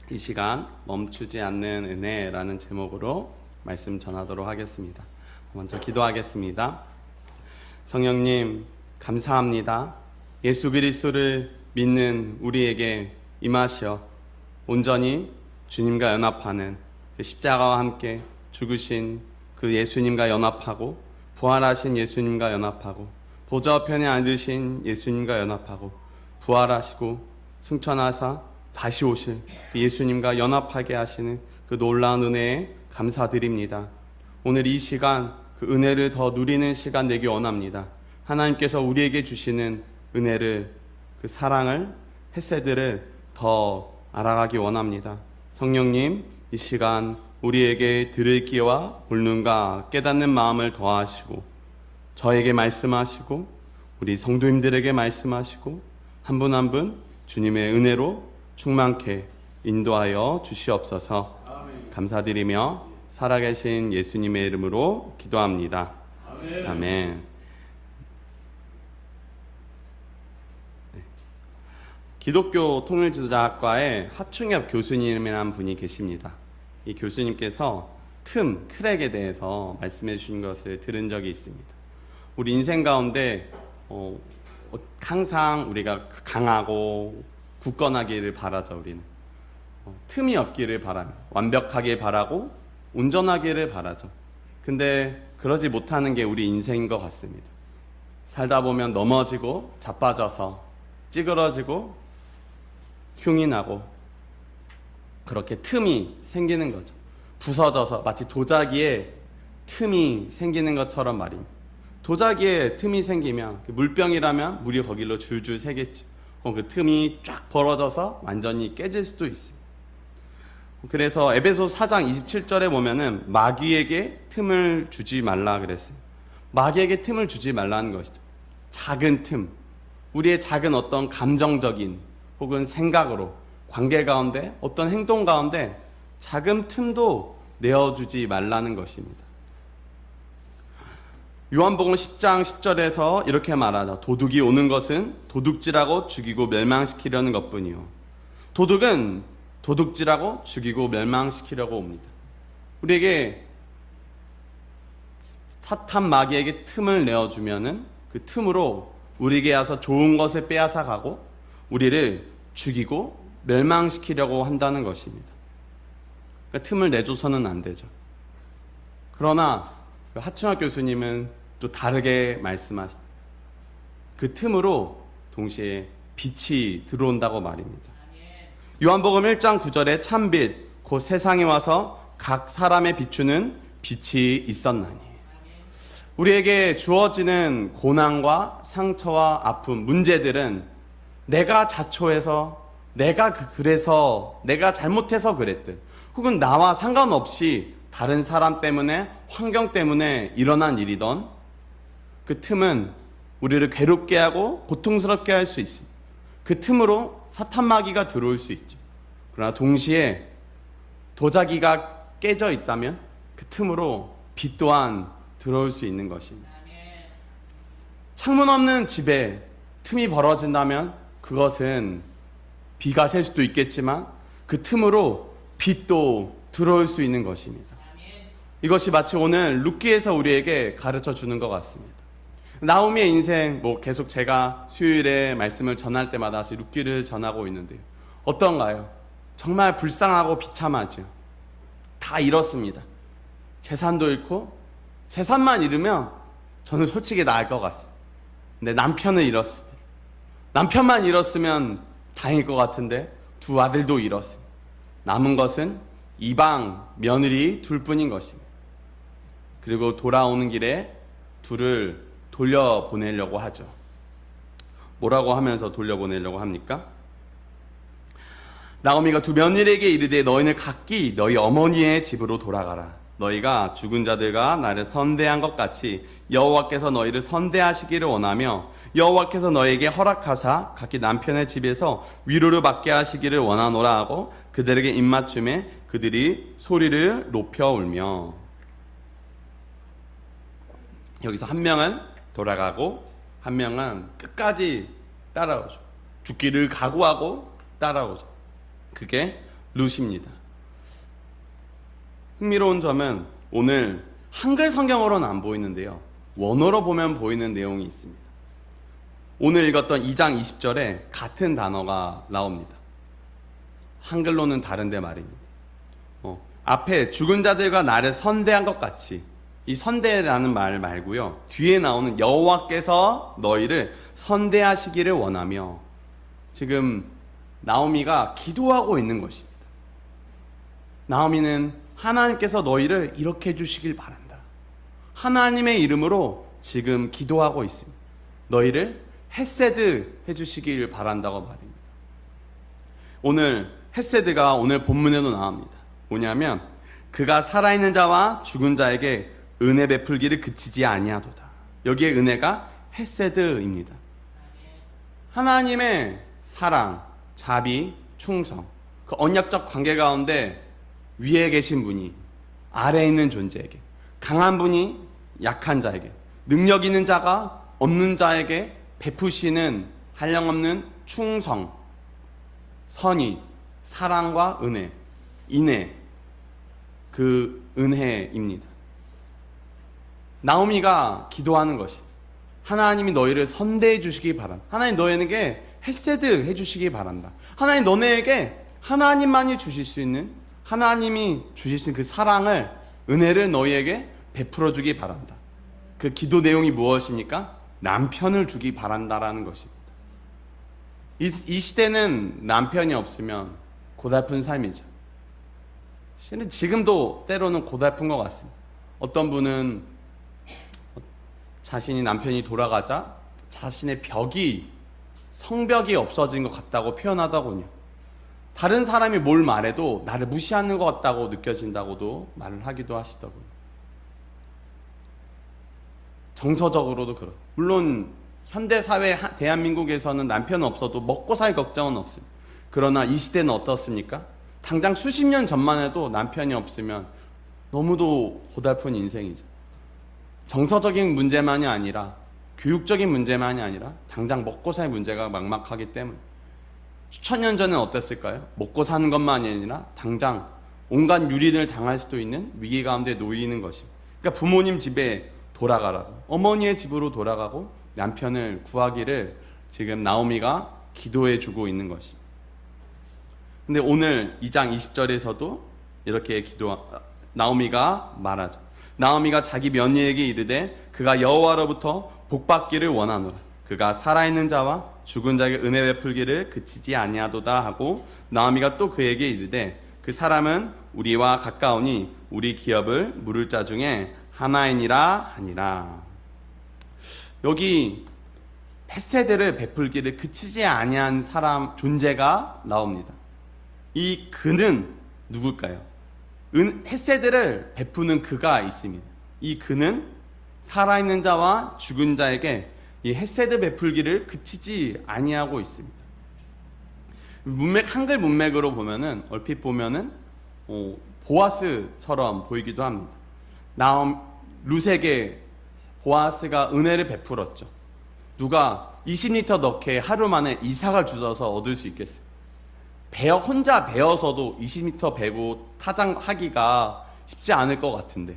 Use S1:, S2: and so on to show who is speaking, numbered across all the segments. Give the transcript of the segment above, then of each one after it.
S1: 이 시간 멈추지 않는 은혜라는 제목으로 말씀 전하도록 하겠습니다. 먼저 기도하겠습니다. 성령님 감사합니다. 예수 그리스도를 믿는 우리에게 임하셔 온전히 주님과 연합하는 그 십자가와 함께 죽으신 그 예수님과 연합하고 부활하신 예수님과 연합하고 보좌편에 앉으신 예수님과 연합하고 부활하시고 승천하사 다시 오실 그 예수님과 연합하게 하시는 그 놀라운 은혜에 감사드립니다. 오늘 이 시간 그 은혜를 더 누리는 시간 되기 원합니다. 하나님께서 우리에게 주시는 은혜를 그 사랑을 헤세드를 더 알아가기 원합니다. 성령님 이 시간 우리에게 들을 귀와 볼 눈과 깨닫는 마음을 더하시고 저에게 말씀하시고 우리 성도님들에게 말씀하시고 한 분 한 분 주님의 은혜로 충만케 인도하여 주시옵소서. 아멘. 감사드리며 살아계신 예수님의 이름으로 기도합니다. 아멘. 아멘. 네. 기독교 통일지도자학과에 하충엽 교수님이라는 분이 계십니다. 이 교수님께서 크랙에 대해서 말씀해 주신 것을 들은 적이 있습니다. 우리 인생 가운데 항상 우리가 강하고 굳건하기를 바라죠. 우리는 틈이 없기를 바랍니다. 완벽하게 바라고 온전하기를 바라죠. 근데 그러지 못하는 게 우리 인생인 것 같습니다. 살다 보면 넘어지고 자빠져서 찌그러지고 흉이 나고 그렇게 틈이 생기는 거죠. 부서져서 마치 도자기에 틈이 생기는 것처럼 말입니다. 도자기에 틈이 생기면 물병이라면 물이 거기로 줄줄 새겠죠. 그 틈이 쫙 벌어져서 완전히 깨질 수도 있습니다. 그래서 에베소 4장 27절에 보면은 마귀에게 틈을 주지 말라 그랬어요. 마귀에게 틈을 주지 말라는 것이죠. 작은 틈, 우리의 작은 어떤 감정적인 혹은 생각으로 관계 가운데 어떤 행동 가운데 작은 틈도 내어주지 말라는 것입니다. 요한복음 10장 10절에서 이렇게 말하죠. 도둑이 오는 것은 도둑질하고 죽이고 멸망시키려는 것뿐이요. 도둑은 도둑질하고 죽이고 멸망시키려고 옵니다. 우리에게 사탄 마귀에게 틈을 내어주면은 그 틈으로 우리에게 와서 좋은 것을 빼앗아 가고 우리를 죽이고 멸망시키려고 한다는 것입니다. 그러니까 틈을 내줘서는 안 되죠. 그러나 하충엽 교수님은 또 다르게 말씀하시다. 그 틈으로 동시에 빛이 들어온다고 말입니다. 요한복음 1장 9절에 참빛 곧 세상에 와서 각 사람의 비추는 빛이 있었나니. 우리에게 주어지는 고난과 상처와 아픔, 문제들은 내가 자초해서 그래서 내가 잘못해서 그랬든 혹은 나와 상관없이 다른 사람 때문에 환경 때문에 일어난 일이던 그 틈은 우리를 괴롭게 하고 고통스럽게 할 수 있습니다. 그 틈으로 사탄 마귀가 들어올 수 있죠. 그러나 동시에 도자기가 깨져 있다면 그 틈으로 빛 또한 들어올 수 있는 것입니다. 창문 없는 집에 틈이 벌어진다면 그것은 비가 셀 수도 있겠지만 그 틈으로 빛도 들어올 수 있는 것입니다. 이것이 마치 오늘 룻기에서 우리에게 가르쳐 주는 것 같습니다. 나오미의 인생, 계속 제가 수요일에 말씀을 전할 때마다 룻기를 전하고 있는데요. 어떤가요? 정말 불쌍하고 비참하죠. 다 잃었습니다. 재산도 잃고, 재산만 잃으면 저는 솔직히 나을 것 같습니다. 근데 남편을 잃었습니다. 남편만 잃었으면 다행일 것 같은데 두 아들도 잃었습니다. 남은 것은 이방 며느리 둘 뿐인 것입니다. 그리고 돌아오는 길에 둘을 돌려보내려고 하죠. 뭐라고 하면서 돌려보내려고 합니까? 나오미가 두 며느리에게 이르되 너희는 각기 너희 어머니의 집으로 돌아가라. 너희가 죽은 자들과 나를 선대한 것 같이 여호와께서 너희를 선대하시기를 원하며 여호와께서 너희에게 허락하사 각기 남편의 집에서 위로를 받게 하시기를 원하노라 하고 그들에게 입맞춤에 그들이 소리를 높여 울며. 여기서 한 명은 돌아가고 한 명은 끝까지 따라오죠. 죽기를 각오하고 따라오죠. 그게 룻입니다. 흥미로운 점은 오늘 한글 성경으로는 안 보이는데요, 원어로 보면 보이는 내용이 있습니다. 오늘 읽었던 2장 20절에 같은 단어가 나옵니다. 한글로는 다른데 말입니다. 앞에 죽은 자들과 나를 선대한 것 같이, 이 선대라는 말 말고요, 뒤에 나오는 여호와께서 너희를 선대하시기를 원하며, 지금 나오미가 기도하고 있는 것입니다. 나오미는 하나님께서 너희를 이렇게 해주시길 바란다, 하나님의 이름으로 지금 기도하고 있습니다. 너희를 헤세드 해주시길 바란다고 말입니다. 오늘 헤세드가 오늘 본문에도 나옵니다. 뭐냐면 그가 살아있는 자와 죽은 자에게 은혜 베풀기를 그치지 아니하도다. 여기에 은혜가 헤세드입니다. 하나님의 사랑, 자비, 충성, 그 언약적 관계 가운데 위에 계신 분이 아래에 있는 존재에게, 강한 분이 약한 자에게, 능력 있는 자가 없는 자에게 베푸시는 한량없는 충성, 선의, 사랑과 은혜, 인애, 그 은혜입니다. 나오미가 기도하는 것이, 하나님이 너희를 선대해 주시기 바란다, 하나님 너희에게 헬세드 해주시기 바란다, 하나님 너네에게 하나님만이 주실 수 있는, 하나님이 주실 수 있는 그 사랑을, 은혜를 너희에게 베풀어 주기 바란다. 그 기도 내용이 무엇입니까? 남편을 주기 바란다라는 것입니다. 이 시대는 남편이 없으면 고달픈 삶이죠. 실은 지금도 때로는 고달픈 것 같습니다. 어떤 분은 자신이 남편이 돌아가자 자신의 벽이, 성벽이 없어진 것 같다고 표현하더군요. 다른 사람이 뭘 말해도 나를 무시하는 것 같다고 느껴진다고도 말을 하기도 하시더군요. 정서적으로도 그렇고, 물론 현대사회 대한민국에서는 남편은 없어도 먹고 살 걱정은 없습니다. 그러나 이 시대는 어떻습니까? 당장 수십 년 전만 해도 남편이 없으면 너무도 고달픈 인생이죠. 정서적인 문제만이 아니라, 교육적인 문제만이 아니라 당장 먹고 살 문제가 막막하기 때문에, 수천 년 전에는 어땠을까요? 먹고 사는 것만이 아니라 당장 온갖 유린을 당할 수도 있는 위기 가운데 놓이는 것입니다. 그러니까 부모님 집에 돌아가라고, 어머니의 집으로 돌아가고 남편을 구하기를 지금 나오미가 기도해 주고 있는 것입니다. 근데 오늘 2장 20절에서도 이렇게 나오미가 말하죠. 나오미가 자기 며느리에게 이르되 그가 여호와로부터 복받기를 원하노라. 그가 살아있는 자와 죽은 자에게 은혜 베풀기를 그치지 아니하도다 하고, 나오미가 또 그에게 이르되 그 사람은 우리와 가까우니 우리 기업을 물을 자 중에 하나이니라 하니라. 여기 헤세드를 베풀기를 그치지 아니한 사람, 존재가 나옵니다. 이 그는 누굴까요? 헤세드를 베푸는 그가 있습니다. 이 그는 살아있는 자와 죽은 자에게 이 헤세드 베풀기를 그치지 아니하고 있습니다. 한글 문맥으로 보면은, 얼핏 보면은 보아스처럼 보이기도 합니다. 룻에게 보아스가 은혜를 베풀었죠. 누가 20리터 넣게 하루 만에 이삭을 주워서 얻을 수 있겠어요? 혼자 베어서도 20m 베고 타장하기가 쉽지 않을 것 같은데,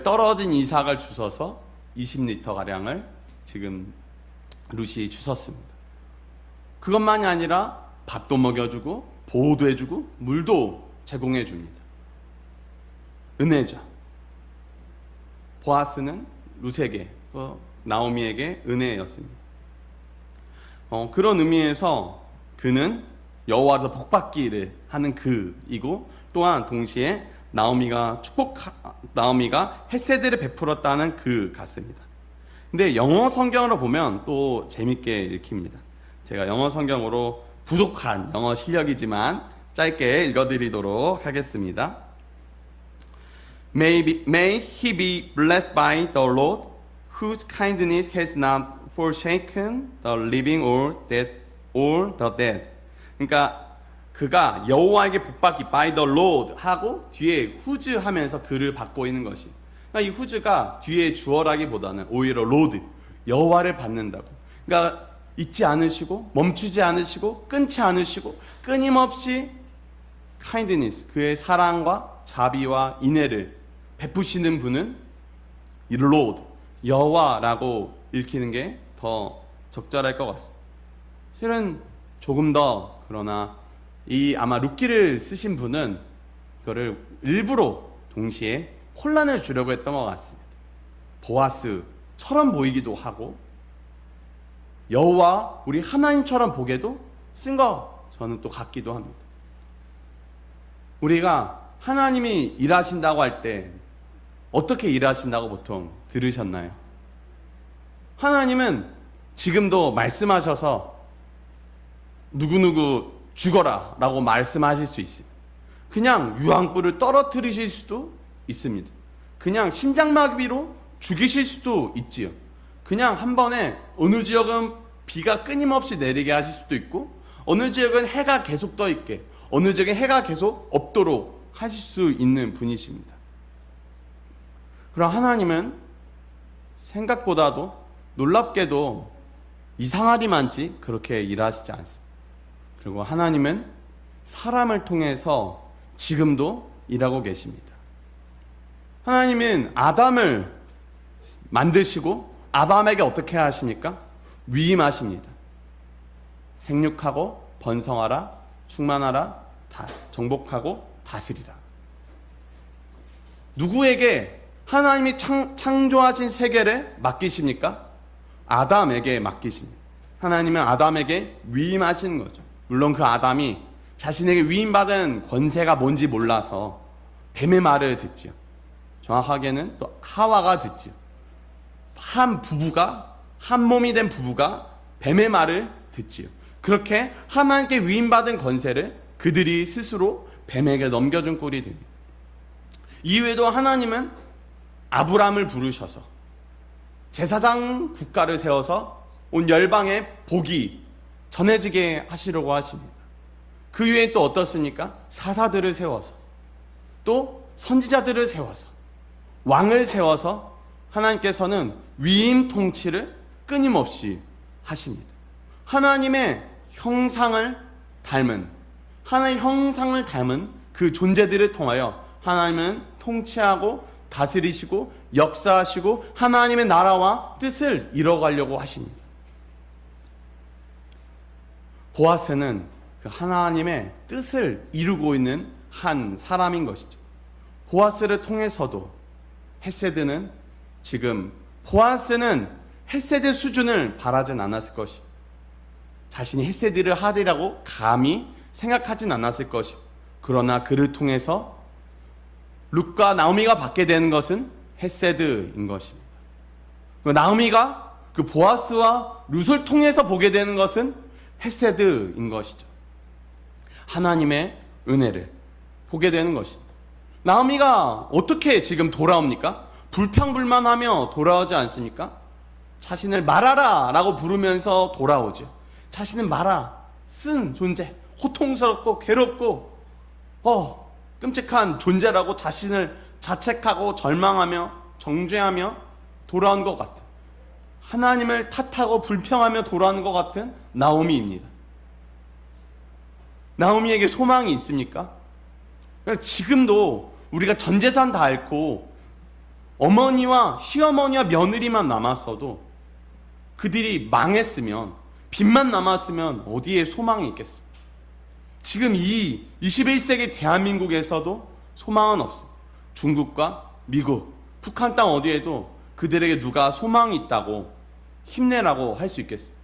S1: 떨어진 이삭을 주워서 20리터가량을 지금 룻이 주웠습니다. 그것만이 아니라 밥도 먹여주고 보호도 해주고 물도 제공해줍니다. 은혜죠. 보아스는 룻에게, 또 나오미에게 은혜였습니다. 그런 의미에서 그는 여호와로서 복받기를 하는 그이고, 또한 동시에 나오미가 헤세드를 베풀었다는 그 같습니다. 근데 영어 성경으로 보면 또 재밌게 읽힙니다. 제가 영어 성경으로 부족한 영어 실력이지만 짧게 읽어드리도록 하겠습니다. May he be blessed by the Lord, whose kindness has not forsaken the living or the dead. 그러니까 그가 여호와에게 복받기 by the Lord 하고 뒤에 whose 하면서 그를 받고 있는 것이, 그러니까 이 whose가 뒤에 주어라기보다는 오히려 Lord, 여호와를 받는다고. 그러니까 잊지 않으시고 멈추지 않으시고 끊지 않으시고 끊임없이 kindness, 그의 사랑과 자비와 인애를 베푸시는 분은 이 Lord, 여호와라고 읽히는 게 더 적절할 것 같습니다. 실은 조금 더, 그러나 이 아마 룻기를 쓰신 분은 이거를 일부러 동시에 혼란을 주려고 했던 것 같습니다. 보아스처럼 보이기도 하고 여호와 우리 하나님처럼 보게도 쓴 거 저는 또 같기도 합니다. 우리가 하나님이 일하신다고 할 때 어떻게 일하신다고 보통 들으셨나요? 하나님은 지금도 말씀하셔서 누구누구 죽어라 라고 말씀하실 수 있어요. 그냥 유황불을 떨어뜨리실 수도 있습니다. 그냥 심장마비로 죽이실 수도 있지요. 그냥 한 번에 어느 지역은 비가 끊임없이 내리게 하실 수도 있고, 어느 지역은 해가 계속 떠 있게, 어느 지역은 해가 계속 없도록 하실 수 있는 분이십니다. 그럼 하나님은 생각보다도 놀랍게도 이상하리만치 그렇게 일하시지 않습니다. 그리고 하나님은 사람을 통해서 지금도 일하고 계십니다. 하나님은 아담을 만드시고 아담에게 어떻게 하십니까? 위임하십니다. 생육하고 번성하라, 충만하라, 정복하고 다스리라. 누구에게 하나님이 창조하신 세계를 맡기십니까? 아담에게 맡기십니다. 하나님은 아담에게 위임하시는 거죠. 물론 그 아담이 자신에게 위임받은 권세가 뭔지 몰라서 뱀의 말을 듣지요. 정확하게는 또 하와가 듣지요. 한 몸이 된 부부가 뱀의 말을 듣지요. 그렇게 하나님께 위임받은 권세를 그들이 스스로 뱀에게 넘겨준 꼴이 됩니다. 이외에도 하나님은 아브람을 부르셔서 제사장 국가를 세워서 온 열방에 복이 전해지게 하시려고 하십니다. 그 외에 또 어떻습니까? 사사들을 세워서, 또 선지자들을 세워서, 왕을 세워서 하나님께서는 위임 통치를 끊임없이 하십니다. 하나님의 형상을 닮은 그 존재들을 통하여 하나님은 통치하고 다스리시고 역사하시고 하나님의 나라와 뜻을 이뤄가려고 하십니다. 보아스는 그 하나님의 뜻을 이루고 있는 한 사람인 것이죠. 보아스를 통해서도 헤세드는 보아스는 헤세드 수준을 바라진 않았을 것이고, 자신이 헤세드를 하리라고 감히 생각하진 않았을 것이고, 그러나 그를 통해서 룻과 나오미가 받게 되는 것은 헤세드인 것입니다. 나오미가 그 보아스와 룻을 통해서 보게 되는 것은 헤세드인 것이죠. 하나님의 은혜를 보게 되는 것입니다. 나오미가 어떻게 지금 돌아옵니까? 불평불만하며 돌아오지 않습니까? 자신을 말하라 라고 부르면서 돌아오죠. 자신은 쓴 존재, 고통스럽고 괴롭고 끔찍한 존재라고 자신을 자책하고 절망하며 정죄하며 돌아온 것 같은, 하나님을 탓하고 불평하며 돌아오는 것 같은 나오미입니다. 나오미에게 소망이 있습니까? 지금도 우리가 전 재산 다 잃고 어머니와 시어머니와 며느리만 남았어도, 그들이 망했으면, 빚만 남았으면 어디에 소망이 있겠습니까? 지금 이 21세기 대한민국에서도 소망은 없습니다. 중국과 미국, 북한 땅 어디에도 그들에게 누가 소망이 있다고 힘내라고 할 수 있겠습니다.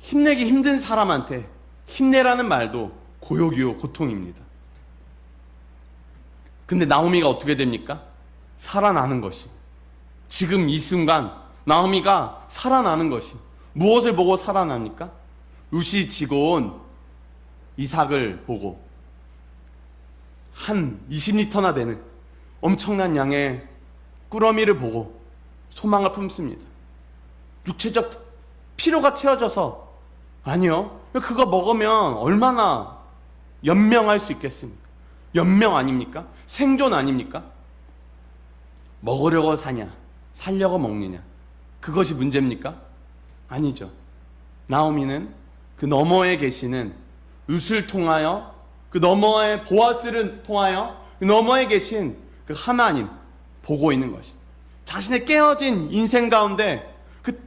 S1: 힘내기 힘든 사람한테 힘내라는 말도 고역이요 고통입니다. 근데 나오미가 어떻게 됩니까? 살아나는 것이, 지금 이 순간 나오미가 살아나는 것이, 무엇을 보고 살아납니까? 룻이 지고 온 이삭을 보고 한 20리터나 되는 엄청난 양의 꾸러미를 보고 소망을 품습니다. 육체적 피로가 채워져서, 아니요, 그거 먹으면 얼마나 연명할 수 있겠습니까? 연명 아닙니까? 생존 아닙니까? 먹으려고 사냐, 살려고 먹느냐, 그것이 문제입니까? 아니죠. 나오미는 그 너머에 계시는 룻을 통하여 그 너머에 보아스를 통하여 그 너머에 계신 그 하나님 보고 있는 것입니다. 자신의 깨어진 인생 가운데 그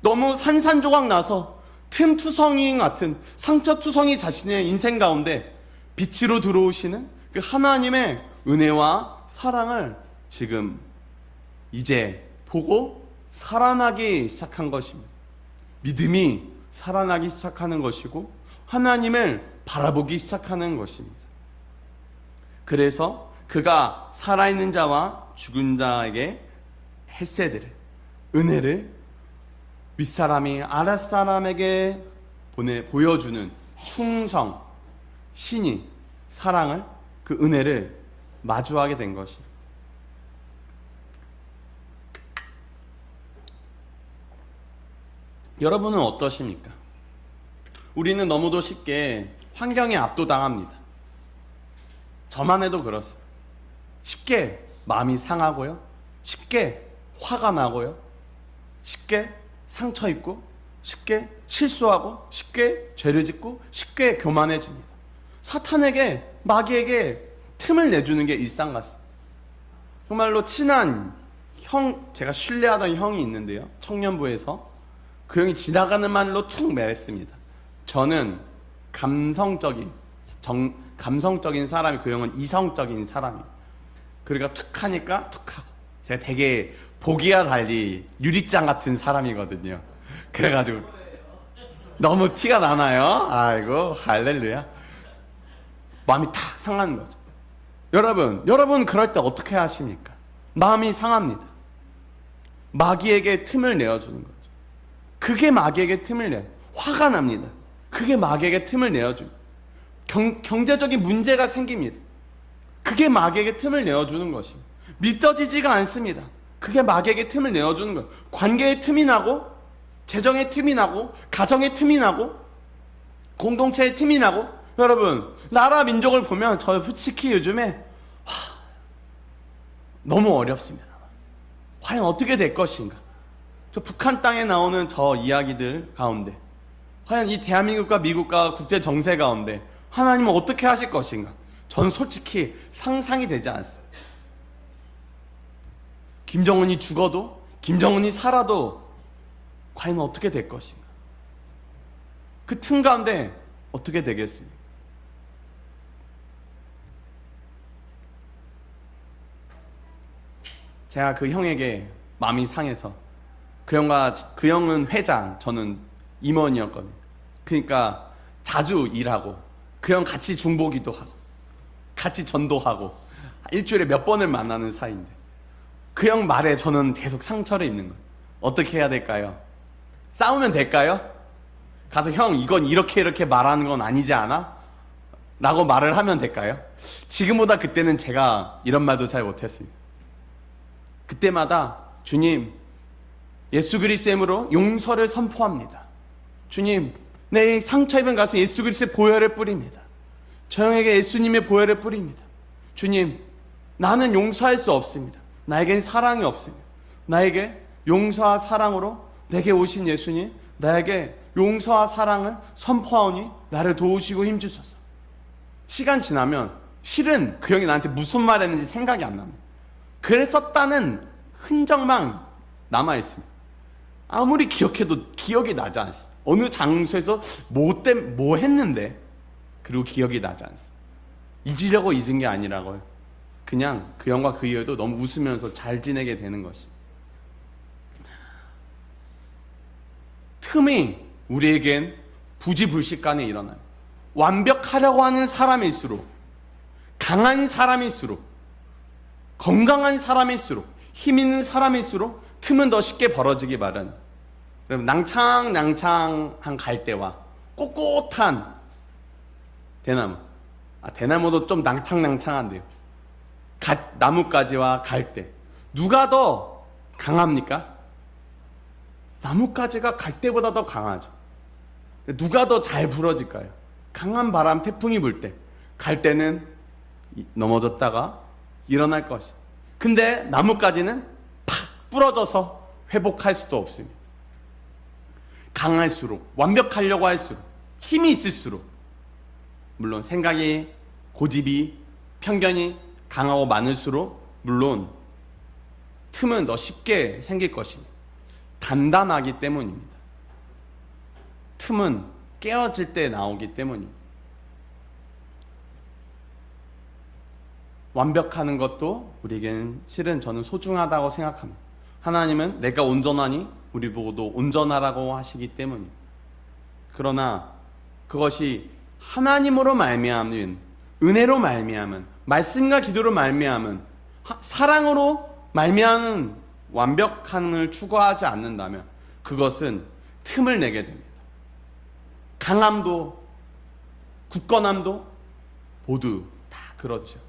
S1: 너무 산산조각 나서 틈투성이 같은 상처투성이 자신의 인생 가운데 빛으로 들어오시는 그 하나님의 은혜와 사랑을 지금 이제 보고 살아나기 시작한 것입니다. 믿음이 살아나기 시작하는 것이고 하나님을 바라보기 시작하는 것입니다. 그래서 그가 살아있는 자와 죽은 자에게 헤세드를, 은혜를 윗사람이 아랫사람에게 보여주는 충성, 신이, 사랑을, 그 은혜를 마주하게 된 것입니다. 여러분은 어떠십니까? 우리는 너무도 쉽게 환경에 압도당합니다. 저만 해도 그렇습니다. 쉽게 마음이 상하고요, 쉽게 화가 나고요, 쉽게 상처 입고, 쉽게 실수하고, 쉽게 죄를 짓고, 쉽게 교만해집니다. 사탄에게, 마귀에게 틈을 내주는 게 일상 같습니다. 정말로 친한 형, 제가 신뢰하던 형이 있는데요, 청년부에서 그 형이 지나가는 말로 툭 매랬습니다. 저는 감성적인 사람이, 그 형은 이성적인 사람이에요. 그러니까 툭 하니까 툭 하고, 제가 되게 보기와 달리 유리장 같은 사람이거든요. 그래가지고 너무 티가 나나요? 아이고 할렐루야. 마음이 탁 상하는 거죠. 여러분 그럴 때 어떻게 하십니까? 마음이 상합니다. 마귀에게 틈을 내어주는 거죠. 그게 마귀에게 틈을 내요. 화가 납니다. 그게 마귀에게 틈을 내어줍니다. 경제적인 문제가 생깁니다. 그게 마귀에게 틈을 내어주는 것입니다. 믿어지지가 않습니다. 그게 마귀에게 틈을 내어주는 거예요. 관계의 틈이 나고, 재정의 틈이 나고, 가정의 틈이 나고, 공동체의 틈이 나고. 여러분, 나라 민족을 보면 저 솔직히 요즘에 너무 어렵습니다. 과연 어떻게 될 것인가? 저 북한 땅에 나오는 저 이야기들 가운데, 과연 이 대한민국과 미국과 국제 정세 가운데 하나님은 어떻게 하실 것인가? 전 솔직히 상상이 되지 않습니다. 김정은이 죽어도, 김정은이 살아도 과연 어떻게 될 것인가? 그 틈 가운데 어떻게 되겠습니까? 제가 그 형에게 마음이 상해서, 그 형은 회장, 저는 임원이었거든요. 그러니까 자주 일하고, 그 형 같이 중보기도 하고, 같이 전도하고, 일주일에 몇 번을 만나는 사이인데, 그 형 말에 저는 계속 상처를 입는 거예요. 어떻게 해야 될까요? 싸우면 될까요? 가서 형 이건 이렇게 말하는 건 아니지 않아? 라고 말을 하면 될까요? 지금보다 그때는 제가 이런 말도 잘 못했습니다. 그때마다 주님, 예수 그리스도의 이름으로 용서를 선포합니다. 주님, 내 상처 입은 가슴에 예수 그리스도의 보혈을 뿌립니다. 저 형에게 예수님의 보혈을 뿌립니다. 주님, 나는 용서할 수 없습니다. 나에겐 사랑이 없습니다. 나에게 용서와 사랑으로 내게 오신 예수님, 나에게 용서와 사랑을 선포하오니 나를 도우시고 힘주소서. 시간 지나면 실은 그 형이 나한테 무슨 말 했는지 생각이 안 납니다. 그랬었다는 흔적만 남아있습니다. 아무리 기억해도 기억이 나지 않습니다. 어느 장소에서 뭐 했는데, 그리고 기억이 나지 않습니다. 잊으려고 잊은 게 아니라고요. 그냥 그 형과 그 이후에도 너무 웃으면서 잘 지내게 되는 것입니다. 틈이 우리에겐 부지불식간에 일어나요. 완벽하려고 하는 사람일수록, 강한 사람일수록, 건강한 사람일수록, 힘 있는 사람일수록 틈은 더 쉽게 벌어지기 마련. 여러분, 낭창한 갈대와 꼿꼿한 대나무, 대나무도 좀 낭창한데요. 나뭇가지와 갈대, 누가 더 강합니까? 나뭇가지가 갈대보다 더 강하죠. 누가 더 잘 부러질까요? 강한 바람, 태풍이 불 때 갈대는 넘어졌다가 일어날 것이에요. 근데 나뭇가지는 팍 부러져서 회복할 수도 없습니다. 강할수록, 완벽하려고 할수록, 힘이 있을수록, 물론 생각이 고집이, 편견이 강하고 많을수록 물론 틈은 더 쉽게 생길 것입니다. 단단하기 때문입니다. 틈은 깨어질 때 나오기 때문입니다. 완벽하는 것도 우리에겐 실은 저는 소중하다고 생각합니다. 하나님은 내가 온전하니 우리 보고도 온전하라고 하시기 때문입니다. 그러나 그것이 하나님으로 말미암은, 은혜로 말미암은, 말씀과 기도로 말미암은, 사랑으로 말미암은 완벽함을 추구하지 않는다면 그것은 틈을 내게 됩니다. 강함도 굳건함도 모두 다 그렇죠.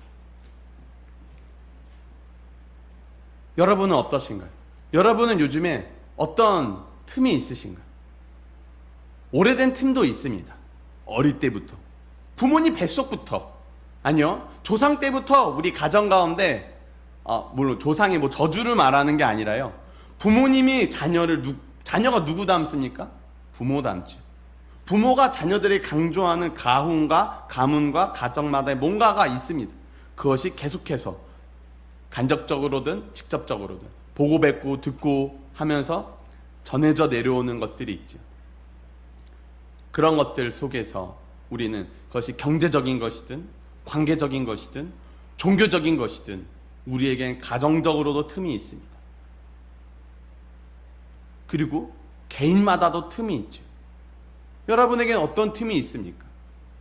S1: 여러분은 어떠신가요? 여러분은 요즘에 어떤 틈이 있으신가요? 오래된 틈도 있습니다. 어릴 때부터, 부모님 뱃속부터, 아니요, 조상 때부터 우리 가정 가운데, 물론 조상이 뭐 저주를 말하는 게 아니라요, 부모님이 자녀가 누구 닮습니까? 부모 닮죠. 부모가 자녀들이 강조하는 가훈과 가문과 가정마다의 뭔가가 있습니다. 그것이 계속해서 간접적으로든 직접적으로든 보고 뵙고 듣고 하면서 전해져 내려오는 것들이 있죠. 그런 것들 속에서 우리는 그것이 경제적인 것이든 관계적인 것이든 종교적인 것이든 우리에겐 가정적으로도 틈이 있습니다. 그리고 개인마다도 틈이 있죠. 여러분에겐 어떤 틈이 있습니까?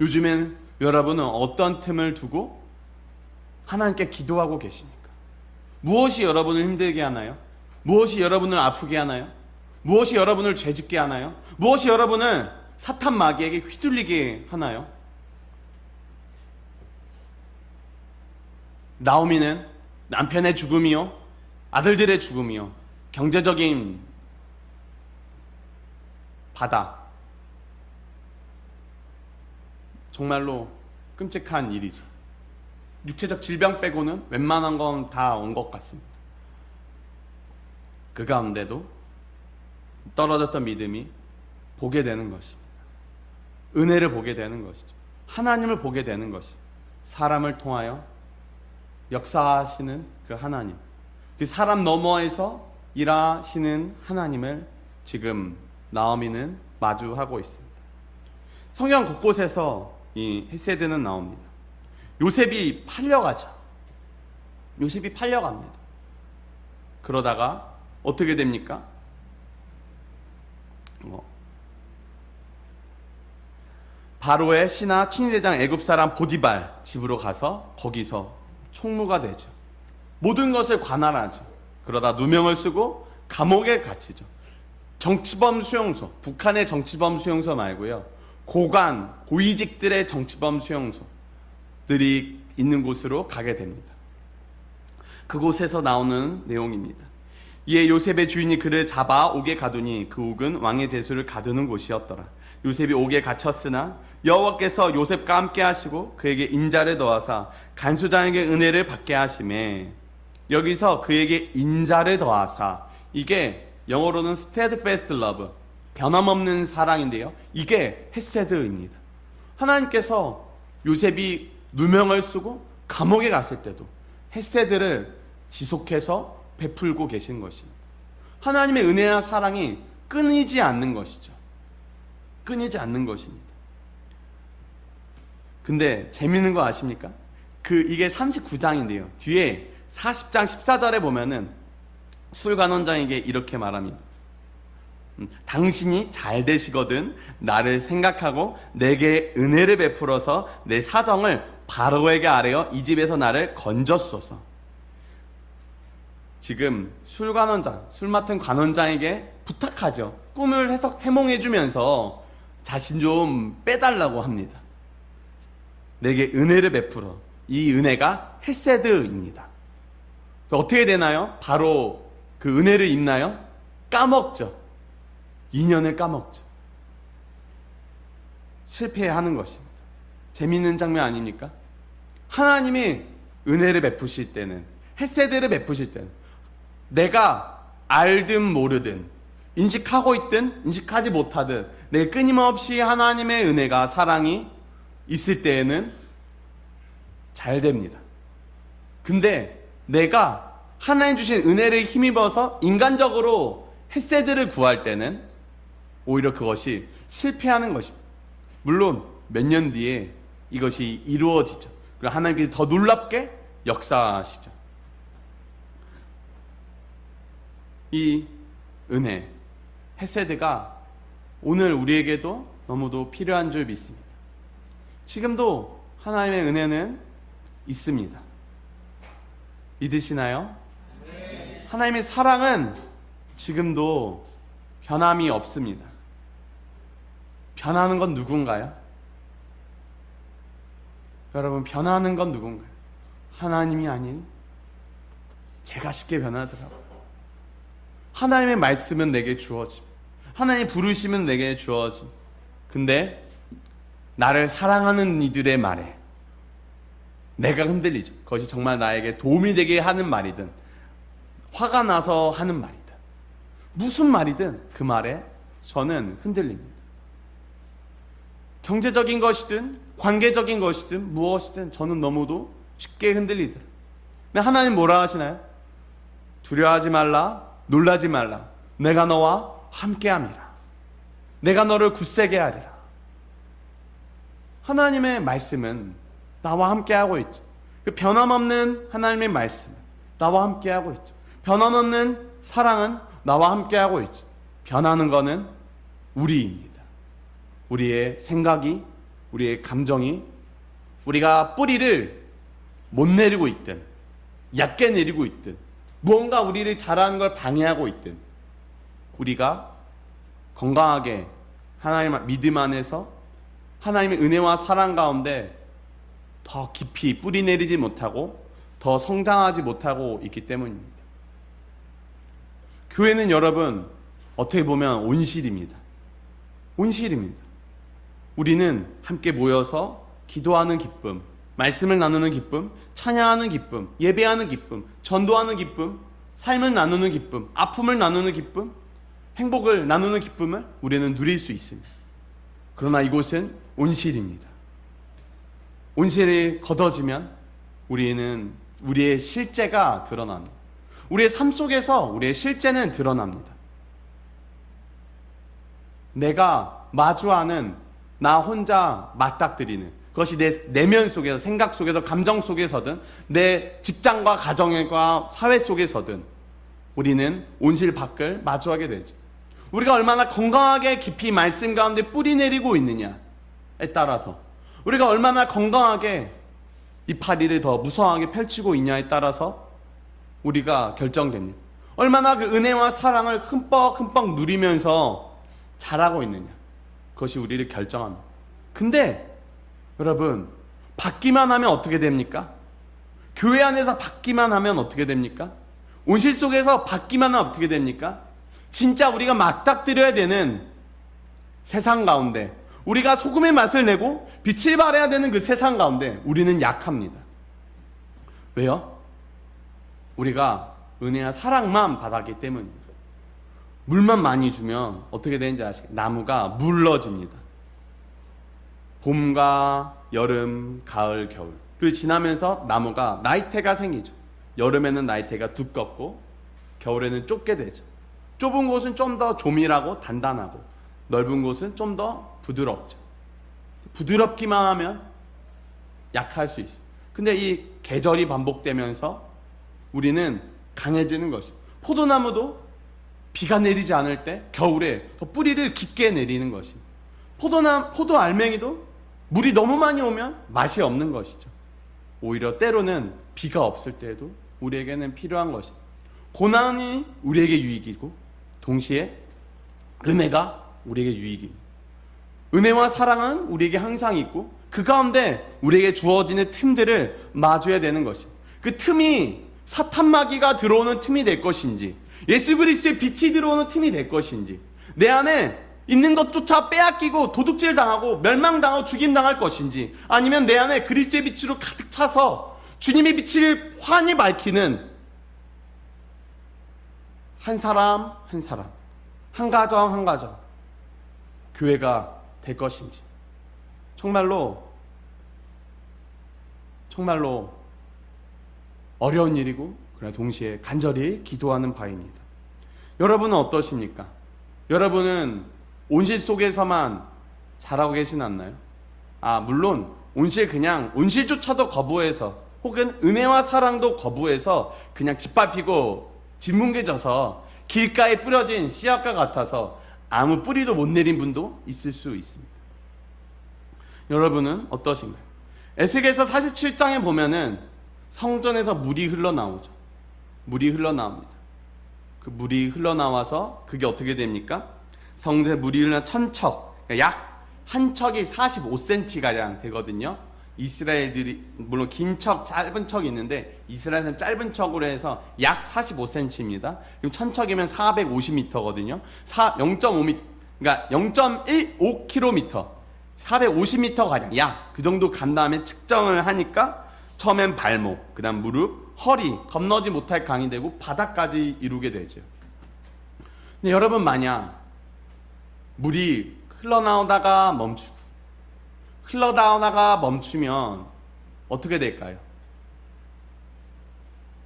S1: 요즘엔 여러분은 어떤 틈을 두고 하나님께 기도하고 계십니까? 무엇이 여러분을 힘들게 하나요? 무엇이 여러분을 아프게 하나요? 무엇이 여러분을 죄짓게 하나요? 무엇이 여러분을 사탄 마귀에게 휘둘리게 하나요? 나오미는 남편의 죽음이요, 아들들의 죽음이요, 경제적인 바다, 정말로 끔찍한 일이죠. 육체적 질병 빼고는 웬만한 건 다 온 것 같습니다. 그 가운데도 떨어졌던 믿음이 보게 되는 것입니다. 은혜를 보게 되는 것이죠. 하나님을 보게 되는 것이, 사람을 통하여 역사하시는 그 하나님, 그 사람 너머에서 일하시는 하나님을 지금 나오미는 마주하고 있습니다. 성경 곳곳에서 이 헤세드는 나옵니다. 요셉이 팔려가죠. 요셉이 팔려갑니다. 그러다가 어떻게 됩니까? 바로의 신하 친위대장 애굽 사람 보디발 집으로 가서 거기서 총무가 되죠. 모든 것을 관할하죠. 그러다 누명을 쓰고 감옥에 갇히죠. 정치범 수용소, 북한의 정치범 수용소 말고요, 고관, 고위직들의 정치범 수용소들이 있는 곳으로 가게 됩니다. 그곳에서 나오는 내용입니다. 이에 요셉의 주인이 그를 잡아 옥에 가두니 그 옥은 왕의 제수를 가두는 곳이었더라. 요셉이 옥에 갇혔으나 여호와께서 요셉과 함께 하시고 그에게 인자를 더하사 간수장에게 은혜를 받게 하시매, 여기서 그에게 인자를 더하사, 이게 영어로는 steadfast love, 변함없는 사랑인데요, 이게 헤세드입니다. 하나님께서 요셉이 누명을 쓰고 감옥에 갔을 때도 헤세드를 지속해서 베풀고 계신 것입니다. 하나님의 은혜와 사랑이 끊이지 않는 것이죠. 끊이지 않는 것입니다. 근데 재밌는 거 아십니까? 이게 39장인데요. 뒤에 40장 14절에 보면은 술관원장에게 이렇게 말합니다. 당신이 잘 되시거든 나를 생각하고 내게 은혜를 베풀어서 내 사정을 바로에게 아뢰어 이 집에서 나를 건졌소서. 지금 술관원장, 술 맡은 관원장에게 부탁하죠. 꿈을 해몽해주면서 자신 좀 빼달라고 합니다. 내게 은혜를 베풀어. 이 은혜가 헤세드입니다. 어떻게 되나요? 바로 그 은혜를 입나요? 까먹죠. 인연을 까먹죠. 실패하는 것입니다. 재밌는 장면 아닙니까? 하나님이 은혜를 베푸실 때는, 헤세드를 베푸실 때는, 내가 알든 모르든, 인식하고 있든 인식하지 못하든 내 끊임없이 하나님의 은혜가, 사랑이 있을 때에는 잘 됩니다. 근데 내가 하나님 주신 은혜를 힘입어서 인간적으로 헤세드를 구할 때는 오히려 그것이 실패하는 것입니다. 물론 몇 년 뒤에 이것이 이루어지죠. 그리고 하나님께서 더 놀랍게 역사하시죠. 이 은혜, 헤세드가 오늘 우리에게도 너무도 필요한 줄 믿습니다. 지금도 하나님의 은혜는 있습니다. 믿으시나요? 네. 하나님의 사랑은 지금도 변함이 없습니다. 변하는 건 누군가요? 여러분, 변하는 건 누군가요? 하나님이 아닌 제가 쉽게 변하더라고요. 하나님의 말씀은 내게 주어짐, 하나님 부르시면 내게 주어짐. 근데 나를 사랑하는 이들의 말에 내가 흔들리죠. 그것이 정말 나에게 도움이 되게 하는 말이든 화가 나서 하는 말이든 무슨 말이든 그 말에 저는 흔들립니다. 경제적인 것이든 관계적인 것이든 무엇이든 저는 너무도 쉽게 흔들리더라고요. 근데 하나님 뭐라 하시나요? 두려워하지 말라, 놀라지 말라. 내가 너와 함께함이라. 내가 너를 굳세게 하리라. 하나님의 말씀은 나와 함께하고 있죠. 그 변함없는 하나님의 말씀 나와 함께하고 있죠. 변함없는 사랑은 나와 함께하고 있죠. 변하는 것은 우리입니다. 우리의 생각이, 우리의 감정이, 우리가 뿌리를 못 내리고 있든 얕게 내리고 있든 무언가 우리를 자라는 걸 방해하고 있든 우리가 건강하게 하나님 믿음 안에서 하나님의 은혜와 사랑 가운데 더 깊이 뿌리 내리지 못하고 더 성장하지 못하고 있기 때문입니다. 교회는 여러분 어떻게 보면 온실입니다. 온실입니다. 우리는 함께 모여서 기도하는 기쁨, 말씀을 나누는 기쁨, 찬양하는 기쁨, 예배하는 기쁨, 전도하는 기쁨, 삶을 나누는 기쁨, 아픔을 나누는 기쁨, 행복을 나누는 기쁨을 우리는 누릴 수 있습니다. 그러나 이곳은 온실입니다. 온실이 걷어지면 우리는 우리의 실제가 드러납니다. 우리의 삶 속에서 우리의 실제는 드러납니다. 내가 마주하는 나 혼자 맞닥뜨리는 그것이 내 내면 속에서, 생각 속에서, 감정 속에서든 내 직장과 가정과 사회 속에서든 우리는 온실 밖을 마주하게 되죠. 우리가 얼마나 건강하게 깊이 말씀 가운데 뿌리 내리고 있느냐에 따라서, 우리가 얼마나 건강하게 이파리를 더 무성하게 펼치고 있냐에 따라서 우리가 결정됩니다. 얼마나 그 은혜와 사랑을 흠뻑 누리면서 자라고 있느냐, 그것이 우리를 결정합니다. 근데 여러분, 받기만 하면 어떻게 됩니까? 교회 안에서 받기만 하면 어떻게 됩니까? 온실 속에서 받기만 하면 어떻게 됩니까? 진짜 우리가 맞닥뜨려야 되는 세상 가운데, 우리가 소금의 맛을 내고 빛을 발해야 되는 그 세상 가운데 우리는 약합니다. 왜요? 우리가 은혜와 사랑만 받았기 때문입니다. 물만 많이 주면 어떻게 되는지 아시겠어요? 나무가 물러집니다. 봄과 여름, 가을, 겨울, 그리고 지나면서 나무가 나이테가 생기죠. 여름에는 나이테가 두껍고 겨울에는 좁게 되죠. 좁은 곳은 좀 더 조밀하고 단단하고 넓은 곳은 좀 더 부드럽죠. 부드럽기만 하면 약할 수 있어요. 근데 이 계절이 반복되면서 우리는 강해지는 것이죠. 포도나무도 비가 내리지 않을 때 겨울에 더 뿌리를 깊게 내리는 것입니다. 포도 알맹이도 물이 너무 많이 오면 맛이 없는 것이죠. 오히려 때로는 비가 없을 때에도 우리에게는 필요한 것입니다. 고난이 우리에게 유익이고 동시에 은혜가 우리에게 유익입니다. 은혜와 사랑은 우리에게 항상 있고 그 가운데 우리에게 주어지는 틈들을 마주해야 되는 것입니다. 그 틈이 사탄 마귀가 들어오는 틈이 될 것인지, 예수 그리스도의 빛이 들어오는 틈이 될 것인지, 내 안에 있는 것조차 빼앗기고 도둑질 당하고 멸망당하고 죽임당할 것인지, 아니면 내 안에 그리스도의 빛으로 가득 차서 주님의 빛을 환히 밝히는 한 사람 한 사람, 한 가정 한 가정, 교회가 될 것인지, 정말로 정말로 어려운 일이고 그러나 동시에 간절히 기도하는 바입니다. 여러분은 어떠십니까? 여러분은 온실 속에서만 자라고 계신 않나요? 물론 온실조차도 거부해서 혹은 은혜와 사랑도 거부해서 그냥 짓밟히고 짓뭉개져서 길가에 뿌려진 씨앗과 같아서 아무 뿌리도 못 내린 분도 있을 수 있습니다. 여러분은 어떠신가요? 에스겔서 47장에 보면은 성전에서 물이 흘러나오죠. 물이 흘러나옵니다. 그 물이 흘러나와서 그게 어떻게 됩니까? 성전에 물이 흘러나 천척, 그러니까 약 한 척이 45cm가량 되거든요. 이스라엘들이 물론 긴 척, 짧은 척이 있는데 이스라엘은 짧은 척으로 해서 약 45cm입니다. 그럼 천척이면 450m거든요. 0.5m, 그러니까 0.15km, 450m 가량 약 그 정도 간 다음에 측정을 하니까 처음엔 발목, 그 다음 무릎, 허리, 건너지 못할 강이 되고 바닥까지 이루게 되죠. 근데 여러분, 만약 물이 흘러나오다가 멈추고 흘러나오다가 멈추면 어떻게 될까요?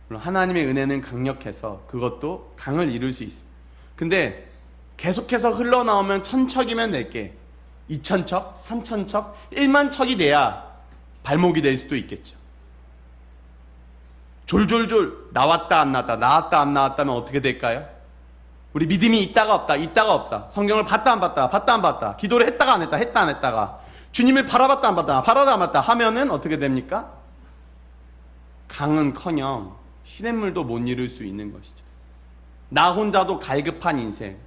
S1: 물론 하나님의 은혜는 강력해서 그것도 강을 이룰 수 있습니다. 근데 계속해서 흘러나오면 1000척이면 될게 2000척, 3000척, 10000척이 돼야 발목이 될 수도 있겠죠. 졸졸졸 나왔다 안 나왔다, 나왔다 안 나왔다면 어떻게 될까요? 우리 믿음이 있다가 없다, 있다가 없다, 성경을 봤다 안 봤다, 봤다 안 봤다, 기도를 했다가 안 했다, 했다 안 했다가, 주님을 바라봤다 안 봤다, 바라다 안 봤다 하면은 어떻게 됩니까? 강은커녕 시냇물도 못 이룰 수 있는 것이죠. 나 혼자도 갈급한 인생,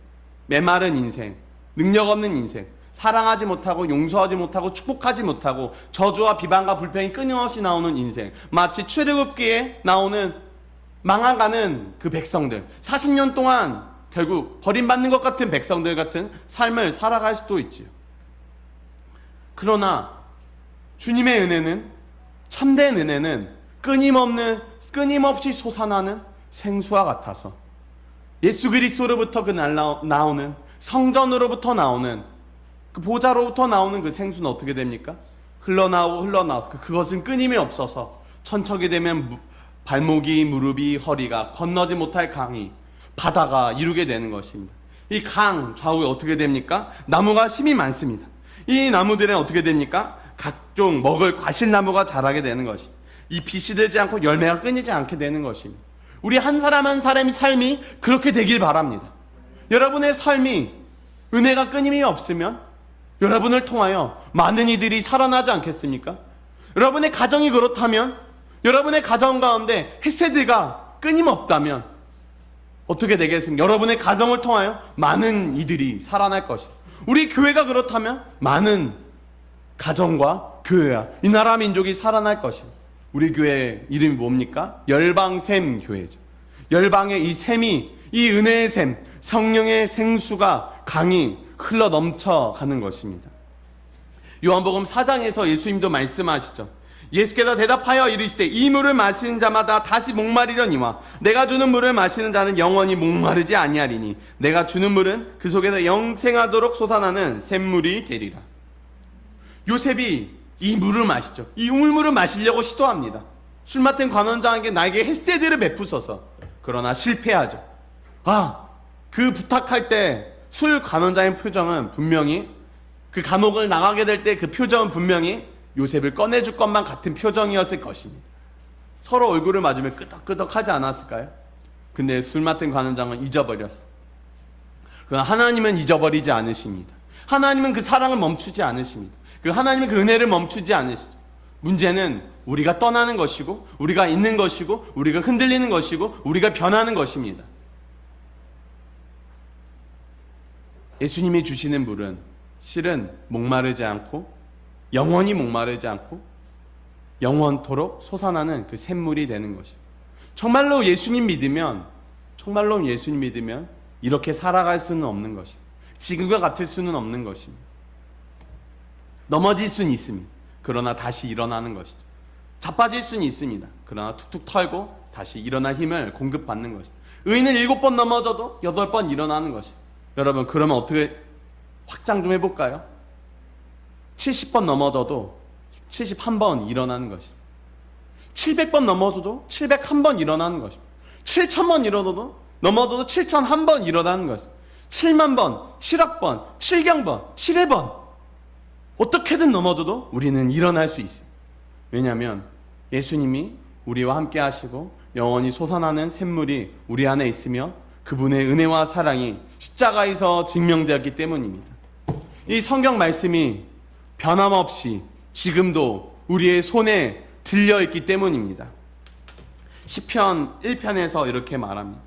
S1: 메마른 인생, 능력 없는 인생, 사랑하지 못하고 용서하지 못하고 축복하지 못하고 저주와 비방과 불평이 끊임없이 나오는 인생, 마치 출애굽기에 나오는 망해가는 그 백성들, 40년 동안 결국 버림받는 것 같은 백성들 같은 삶을 살아갈 수도 있지요. 그러나 주님의 은혜는, 참된 은혜는 끊임없이 솟아나는 생수와 같아서 예수 그리스도로부터 나오는, 성전으로부터 나오는, 그 보좌로부터 나오는 그 생수는 어떻게 됩니까? 흘러나오고 그것은 끊임이 없어서 천척이 되면 발목이, 무릎이, 허리가 건너지 못할 강이, 바다가 이루게 되는 것입니다. 이 강 좌우에 어떻게 됩니까? 나무가 심이 많습니다. 이 나무들은 어떻게 됩니까? 각종 먹을 과실나무가 자라게 되는 것입니다. 잎이 시들지 않고 열매가 끊이지 않게 되는 것입니다. 우리 한 사람 한 사람의 삶이 그렇게 되길 바랍니다. 여러분의 삶이 은혜가 끊임이 없으면 여러분을 통하여 많은 이들이 살아나지 않겠습니까? 여러분의 가정이 그렇다면, 여러분의 가정 가운데 헤세드가 끊임없다면 어떻게 되겠습니까? 여러분의 가정을 통하여 많은 이들이 살아날 것입니다. 우리 교회가 그렇다면 많은 가정과 교회와 이 나라 민족이 살아날 것입니다. 우리 교회 이름이 뭡니까? 열방샘 교회죠. 열방의 이 샘이, 이 은혜의 샘, 성령의 생수가 강이 흘러 넘쳐가는 것입니다. 요한복음 4장에서 예수님도 말씀하시죠. 예수께서 대답하여 이르시되 이 물을 마시는 자마다 다시 목마르려니와 내가 주는 물을 마시는 자는 영원히 목마르지 아니하리니 내가 주는 물은 그 속에서 영생하도록 솟아나는 샘물이 되리라. 요셉이 이 물을 마시죠. 이 우물물을 마시려고 시도합니다. 술 맡은 관원장에게 나에게 헤세드를 베푸소서. 그러나 실패하죠. 그 부탁할 때 술 관원장의 표정은 분명히, 그 감옥을 나가게 될 때 그 표정은 분명히 요셉을 꺼내줄 것만 같은 표정이었을 것입니다. 서로 얼굴을 맞으며 끄덕끄덕하지 않았을까요? 근데 술 맡은 관원장은 잊어버렸어. 그러나 하나님은 잊어버리지 않으십니다. 하나님은 그 사랑을 멈추지 않으십니다. 그 하나님은 그 은혜를 멈추지 않으시죠. 문제는 우리가 떠나는 것이고, 우리가 있는 것이고, 우리가 흔들리는 것이고, 우리가 변하는 것입니다. 예수님이 주시는 물은 실은 목마르지 않고, 영원히 목마르지 않고 영원토록 솟아나는 그 샘물이 되는 것입니다. 정말로 예수님 믿으면 이렇게 살아갈 수는 없는 것입니다. 지금과 같을 수는 없는 것입니다. 넘어질 수는 있습니다. 그러나 다시 일어나는 것이죠. 자빠질 수는 있습니다. 그러나 툭툭 털고 다시 일어날 힘을 공급받는 것입니다. 의인은 7번 넘어져도 8번 일어나는 것입니다. 여러분, 그러면 어떻게 확장 좀 해볼까요? 70번 넘어져도 71번 일어나는 것입니다. 700번 넘어져도 701번 일어나는 것입니다. 7000번 일어나도 넘어져도 7001번 일어나는 것입니다. 7만 번, 7억 번, 7경번, 7회 번 어떻게든 넘어져도 우리는 일어날 수 있습니다. 왜냐하면 예수님이 우리와 함께 하시고 영원히 솟아나는 샘물이 우리 안에 있으며 그분의 은혜와 사랑이 십자가에서 증명되었기 때문입니다. 이 성경 말씀이 변함없이 지금도 우리의 손에 들려있기 때문입니다. 시편 1편에서 이렇게 말합니다.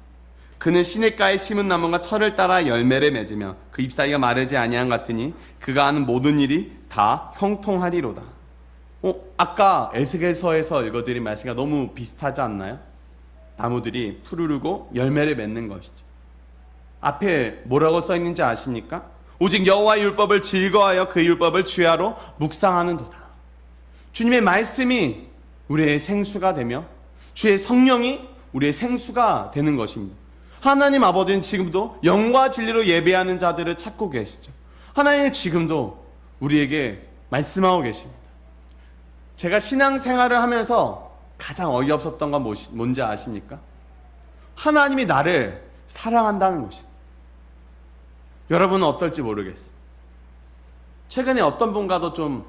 S1: 그는 시냇가에 심은 나무가 철을 따라 열매를 맺으며 그 잎사귀가 마르지 아니한 같으니 그가 하는 모든 일이 다 형통하리로다. 아까 에스겔서에서 읽어드린 말씀과 너무 비슷하지 않나요? 나무들이 푸르르고 열매를 맺는 것이죠. 앞에 뭐라고 써있는지 아십니까? 오직 여호와의 율법을 즐거워하여 그 율법을 주야로 묵상하는도다. 주님의 말씀이 우리의 생수가 되며 주의 성령이 우리의 생수가 되는 것입니다. 하나님 아버지는 지금도 영과 진리로 예배하는 자들을 찾고 계시죠. 하나님은 지금도 우리에게 말씀하고 계십니다. 제가 신앙생활을 하면서 가장 어이없었던 건 뭔지 아십니까? 하나님이 나를 사랑한다는 것입니다. 여러분은 어떨지 모르겠어요. 최근에 어떤 분과도 좀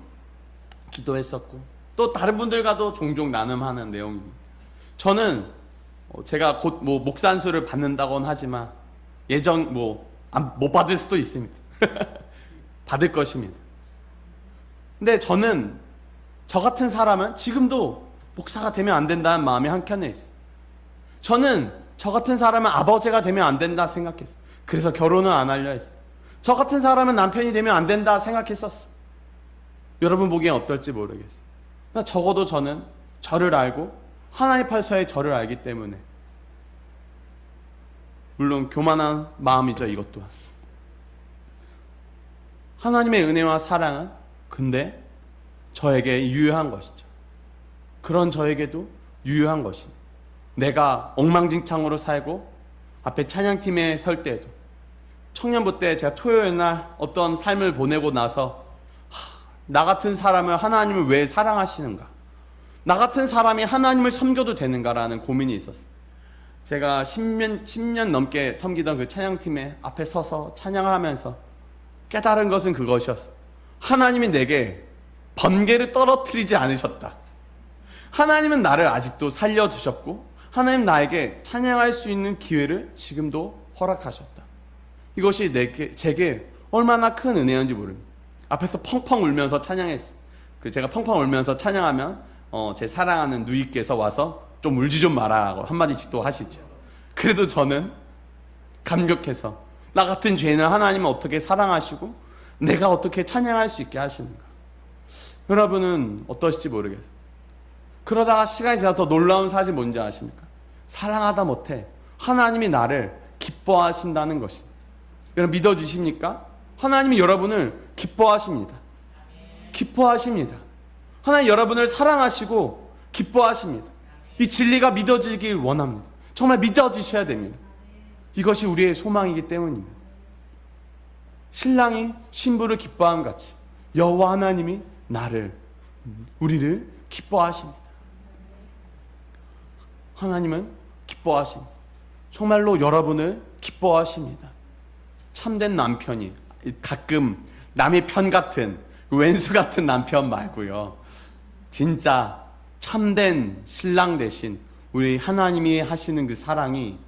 S1: 기도했었고 또 다른 분들과도 종종 나눔하는 내용입니다. 저는 제가 곧 목사 안수를 받는다고는 하지만 못 받을 수도 있습니다. 받을 것입니다. 근데 저는 저 같은 사람은 지금도 목사가 되면 안 된다는 마음이 한켠에 있어요. 저는 저 같은 사람은 아버지가 되면 안 된다 생각했어요. 그래서 결혼을 안 하려 했어요. 저 같은 사람은 남편이 되면 안 된다 생각했었어요. 여러분 보기엔 어떨지 모르겠어요. 적어도 저는 저를 알고 하나님 팔서에 저를 알기 때문에 물론 교만한 마음이죠. 이것 또한 하나님의 은혜와 사랑은 근데 저에게 유효한 것이죠. 그런 저에게도 유효한 것입니다. 내가 엉망진창으로 살고 앞에 찬양팀에 설 때에도 청년부 때 제가 토요일 날 어떤 삶을 보내고 나서 나 같은 사람을 하나님을 왜 사랑하시는가? 나 같은 사람이 하나님을 섬겨도 되는가라는 고민이 있었어요. 제가 10년 넘게 섬기던 그 찬양팀에 앞에 서서 찬양을 하면서 깨달은 것은 그것이었어요. 하나님이 내게 번개를 떨어뜨리지 않으셨다. 하나님은 나를 아직도 살려주셨고 하나님 나에게 찬양할 수 있는 기회를 지금도 허락하셨다. 이것이 제게 얼마나 큰 은혜였는지 모릅니다. 앞에서 펑펑 울면서 찬양했어요. 제가 펑펑 울면서 찬양하면 제 사랑하는 누이께서 와서 좀 울지 좀 마라 고 한마디씩 또 하시죠. 그래도 저는 감격해서 나 같은 죄인을 하나님은 어떻게 사랑하시고 내가 어떻게 찬양할 수 있게 하시는가. 여러분은 어떠실지 모르겠어요. 그러다가 시간이 지나서 더 놀라운 사실 뭔지 아십니까? 사랑하다 못해 하나님이 나를 기뻐하신다는 것입니다. 여러분 믿어지십니까? 하나님이 여러분을 기뻐하십니다. 기뻐하십니다. 하나님 여러분을 사랑하시고 기뻐하십니다. 이 진리가 믿어지길 원합니다. 정말 믿어지셔야 됩니다. 이것이 우리의 소망이기 때문입니다. 신랑이 신부를 기뻐함 같이 여호와 하나님이 우리를 기뻐하십니다. 하나님은 기뻐하십니다. 정말로 여러분을 기뻐하십니다. 참된 남편이 가끔 남의 편 같은 왼수 같은 남편 말고요. 진짜 참된 신랑 대신 우리 하나님이 하시는 그 사랑이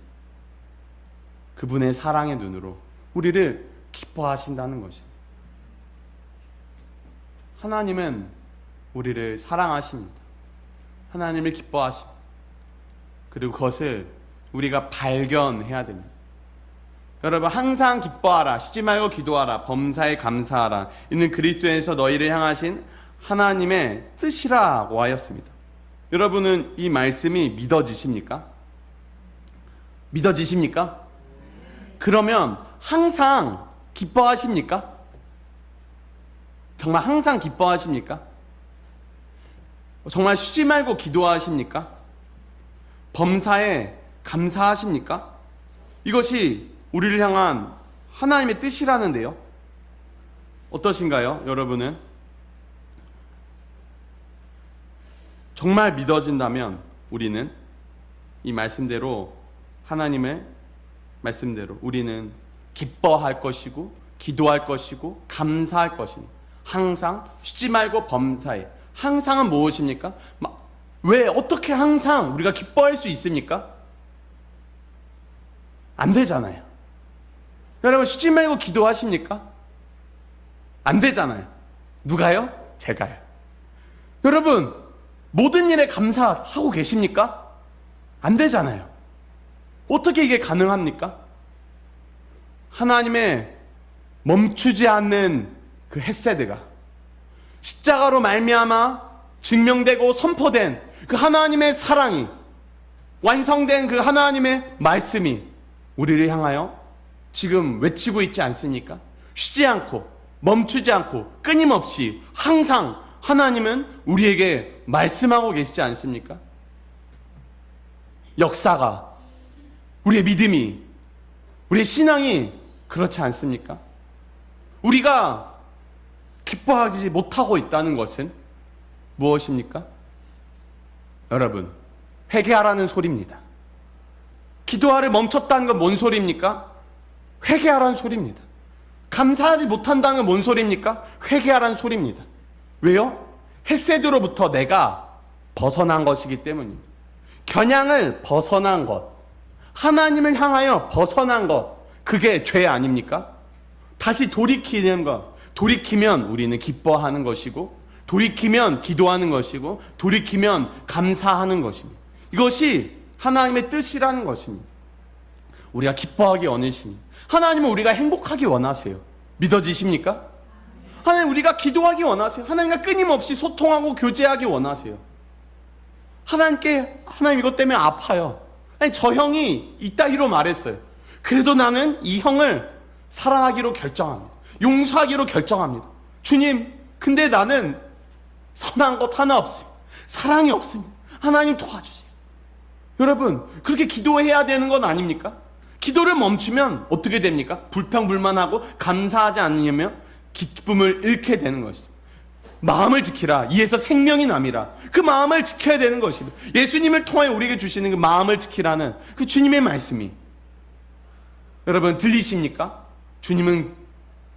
S1: 그분의 사랑의 눈으로 우리를 기뻐하신다는 것입니다. 하나님은 우리를 사랑하십니다. 하나님을 기뻐하십니다. 그리고 그것을 우리가 발견해야 됩니다. 여러분 항상 기뻐하라, 쉬지 말고 기도하라, 범사에 감사하라, 이는 그리스도에서 너희를 향하신 하나님의 뜻이라고 하였습니다. 여러분은 이 말씀이 믿어지십니까? 믿어지십니까? 그러면 항상 기뻐하십니까? 정말 항상 기뻐하십니까? 정말 쉬지 말고 기도하십니까? 범사에 감사하십니까? 이것이 우리를 향한 하나님의 뜻이라는데요. 어떠신가요, 여러분은? 정말 믿어진다면 우리는 이 말씀대로, 하나님의 말씀대로 우리는 기뻐할 것이고 기도할 것이고 감사할 것입니다. 항상 쉬지 말고 범사에. 항상은 무엇입니까? 왜 어떻게 항상 우리가 기뻐할 수 있습니까? 안 되잖아요. 여러분 쉬지 말고 기도하십니까? 안 되잖아요. 누가요? 제가요. 여러분 모든 일에 감사하고 계십니까? 안 되잖아요. 어떻게 이게 가능합니까? 하나님의 멈추지 않는 그 헤세드가 십자가로 말미암아 증명되고 선포된 그 하나님의 사랑이, 완성된 그 하나님의 말씀이 우리를 향하여 지금 외치고 있지 않습니까? 쉬지 않고 멈추지 않고 끊임없이 항상 하나님은 우리에게 말씀하고 계시지 않습니까? 역사가, 우리의 믿음이, 우리의 신앙이 그렇지 않습니까? 우리가 기뻐하지 못하고 있다는 것은 무엇입니까? 여러분, 회개하라는 소리입니다. 기도하를 멈췄다는 건 뭔 소리입니까? 회개하라는 소리입니다. 감사하지 못한다는 건 뭔 소리입니까? 회개하라는 소리입니다. 왜요? 헤세드로부터 내가 벗어난 것이기 때문입니다. 겨냥을 벗어난 것, 하나님을 향하여 벗어난 것, 그게 죄 아닙니까? 다시 돌이키는 것, 돌이키면 우리는 기뻐하는 것이고, 돌이키면 기도하는 것이고, 돌이키면 감사하는 것입니다. 이것이 하나님의 뜻이라는 것입니다. 우리가 기뻐하기 원하십니다. 하나님은 우리가 행복하기 원하세요. 믿어지십니까? 하나님 우리가 기도하기 원하세요. 하나님과 끊임없이 소통하고 교제하기 원하세요. 하나님 이것 때문에 아파요. 아니 저 형이 이따위로 말했어요. 그래도 나는 이 형을 사랑하기로 결정합니다. 용서하기로 결정합니다. 주님, 근데 나는 선한 것 하나 없습니다. 사랑이 없습니다. 하나님 도와주세요. 여러분, 그렇게 기도해야 되는 건 아닙니까? 기도를 멈추면 어떻게 됩니까? 불평불만하고 감사하지 않으면 기쁨을 잃게 되는 것이죠. 마음을 지키라. 이에서 생명이 남이라. 그 마음을 지켜야 되는 것입니다. 예수님을 통하여 우리에게 주시는 그 마음을 지키라는 그 주님의 말씀이, 여러분 들리십니까? 주님은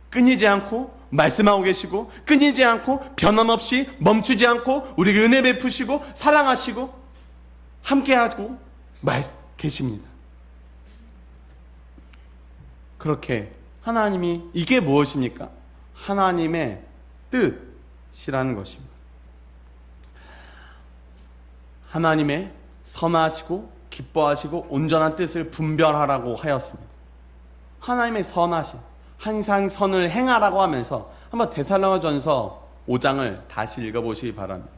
S1: 끊이지 않고 말씀하고 계시고, 끊이지 않고 변함없이 멈추지 않고 우리에게 은혜 베푸시고 사랑하시고 함께하고 계십니다. 그렇게 하나님이, 이게 무엇입니까? 하나님의 뜻이라는 것입니다. 하나님의 선하시고 기뻐하시고 온전한 뜻을 분별하라고 하였습니다. 하나님의 선하심, 항상 선을 행하라고 하면서 한번 데살로니가전서 5장을 다시 읽어보시기 바랍니다.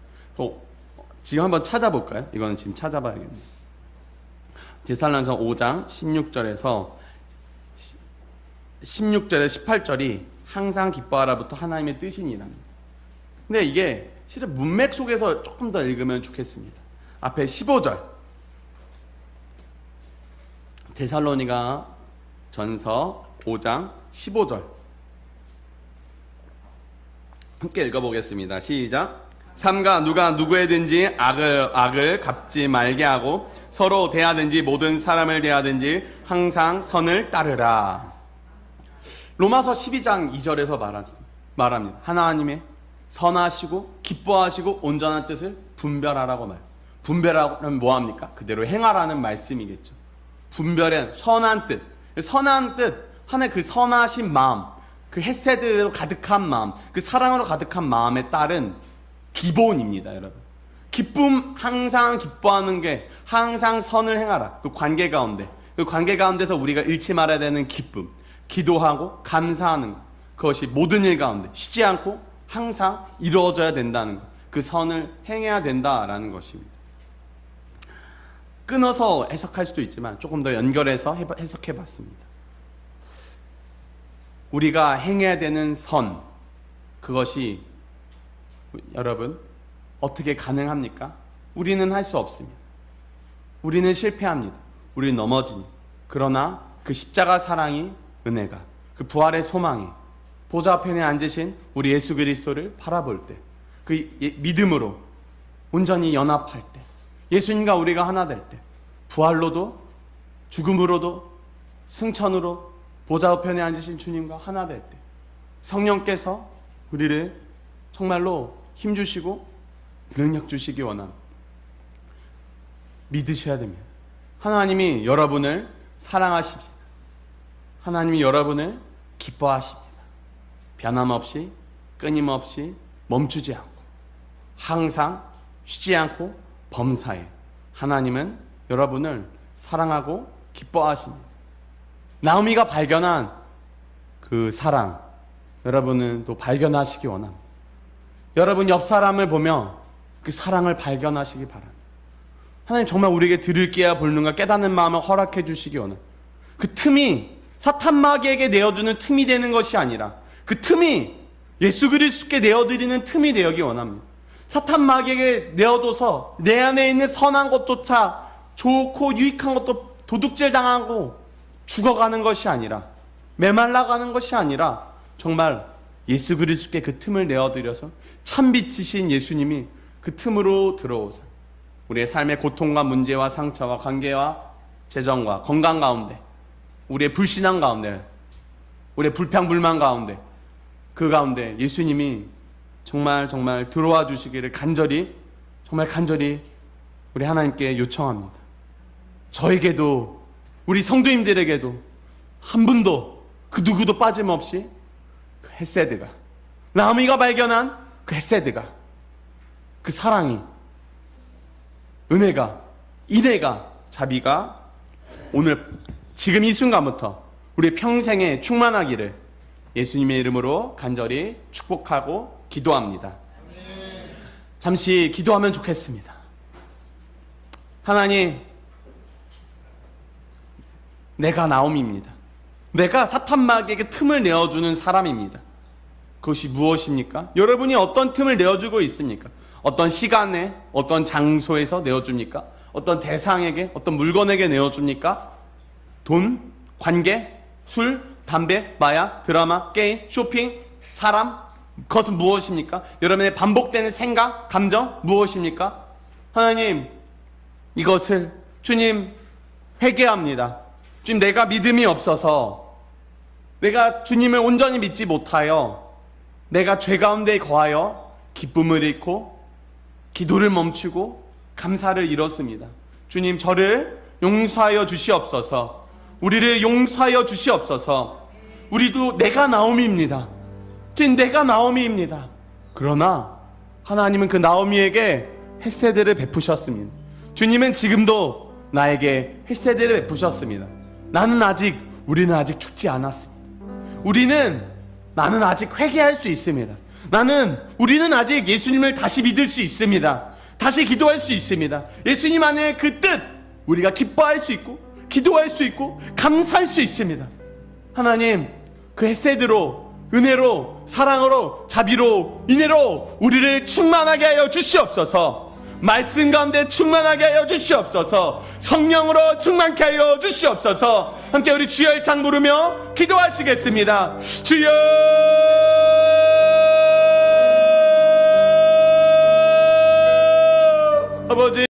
S1: 지금 한번 찾아볼까요? 이거는 지금 찾아봐야겠네요. 데살로니가전서 5장 16절에서 18절이 항상 기뻐하라부터 하나님의 뜻이니랍니다. 근데 이게 실은 문맥 속에서 조금 더 읽으면 좋겠습니다. 앞에 15절, 데살로니가 전서 5장 15절 함께 읽어보겠습니다. 시작. 삼가 누가 누구에든지 악을 갚지 말게 하고 서로 대하든지 모든 사람을 대하든지 항상 선을 따르라. 로마서 12장 2절에서 말합니다. 하나님의 선하시고 기뻐하시고 온전한 뜻을 분별하라고 말해요. 분별하면 뭐합니까? 그대로 행하라는 말씀이겠죠. 분별은 선한 뜻, 하나의 그 선하신 마음, 그 헤세드로 가득한 마음, 그 사랑으로 가득한 마음에 따른 기본입니다. 여러분, 기쁨, 항상 기뻐하는 게 항상 선을 행하라. 그 관계 가운데서 우리가 잃지 말아야 되는 기쁨, 기도하고 감사하는 것, 그것이 모든 일 가운데 쉬지 않고 항상 이루어져야 된다는 것, 그 선을 행해야 된다라는 것입니다. 끊어서 해석할 수도 있지만 조금 더 연결해서 해석해 봤습니다. 우리가 행해야 되는 선, 그것이 여러분 어떻게 가능합니까? 우리는 할 수 없습니다. 우리는 실패합니다. 우리는 넘어집니다. 그러나 그 십자가 사랑이, 은혜가, 그 부활의 소망이 보좌 앞에 앉으신 우리 예수 그리스도를 바라볼 때 그 믿음으로 온전히 연합할 때, 예수님과 우리가 하나 될 때, 부활로도 죽음으로도 승천으로 보좌 우편에 앉으신 주님과 하나 될 때, 성령께서 우리를 정말로 힘주시고 능력 주시기 원합니다. 믿으셔야 됩니다. 하나님이 여러분을 사랑하십니다. 하나님이 여러분을 기뻐하십니다. 변함없이, 끊임없이, 멈추지 않고, 항상 쉬지 않고 범사에 하나님은 여러분을 사랑하고 기뻐하십니다. 나오미가 발견한 그 사랑, 여러분은 또 발견하시기 원합니다. 여러분 옆 사람을 보며 그 사랑을 발견하시기 바랍니다. 하나님 정말 우리에게 들을 귀와 볼능과 깨닫는 마음을 허락해 주시기 원합니다. 그 틈이 사탄 마귀에게 내어주는 틈이 되는 것이 아니라 그 틈이 예수 그리스도께 내어드리는 틈이 되기 원합니다. 사탄 마귀에게 내어둬서 내 안에 있는 선한 것조차 좋고 유익한 것도 도둑질 당하고 죽어가는 것이 아니라, 메말라가는 것이 아니라 정말 예수 그리스도께 그 틈을 내어드려서 참빛이신 예수님이 그 틈으로 들어오사 우리의 삶의 고통과 문제와 상처와 관계와 재정과 건강 가운데, 우리의 불신앙 가운데, 우리의 불평불만 가운데, 그 가운데 예수님이 정말 들어와 주시기를 간절히 우리 하나님께 요청합니다. 저에게도, 우리 성도님들에게도 한 분도 그 누구도 빠짐없이 그 헤세드가, 나오미가 발견한 그 헤세드가, 그 사랑이, 은혜가, 인애가, 자비가 오늘 지금 이 순간부터 우리 평생에 충만하기를 예수님의 이름으로 간절히 축복하고 기도합니다. 잠시 기도하면 좋겠습니다. 하나님, 내가 나오미입니다. 내가 사탄 마귀에게 틈을 내어주는 사람입니다. 그것이 무엇입니까? 여러분이 어떤 틈을 내어주고 있습니까? 어떤 시간에, 어떤 장소에서 내어줍니까? 어떤 대상에게, 어떤 물건에게 내어줍니까? 돈, 관계, 술, 담배, 마약, 드라마, 게임, 쇼핑, 사람, 그것은 무엇입니까? 여러분의 반복되는 생각, 감정, 무엇입니까? 하나님, 이것을 주님 회개합니다. 주님, 내가 믿음이 없어서, 내가 주님을 온전히 믿지 못하여, 내가 죄 가운데 거하여 기쁨을 잃고 기도를 멈추고 감사를 잃었습니다. 주님, 저를 용서하여 주시옵소서. 우리를 용서하여 주시옵소서. 우리도 내가 나오미입니다. 주님, 내가 나오미입니다. 그러나 하나님은 그 나오미에게 헤세드를 베푸셨습니다. 주님은 지금도 나에게 헤세드를 베푸셨습니다. 우리는 아직 죽지 않았습니다. 나는 아직 회개할 수 있습니다. 우리는 아직 예수님을 다시 믿을 수 있습니다. 다시 기도할 수 있습니다. 예수님 안에 그 뜻, 우리가 기뻐할 수 있고, 기도할 수 있고, 감사할 수 있습니다. 하나님, 그 헤세드로, 은혜로, 사랑으로, 자비로, 인애로 우리를 충만하게 하여 주시옵소서. 말씀 가운데 충만하게 하여 주시옵소서. 성령으로 충만케 하여 주시옵소서. 함께 우리 주여 장 부르며 기도하시겠습니다. 주여, 아버지.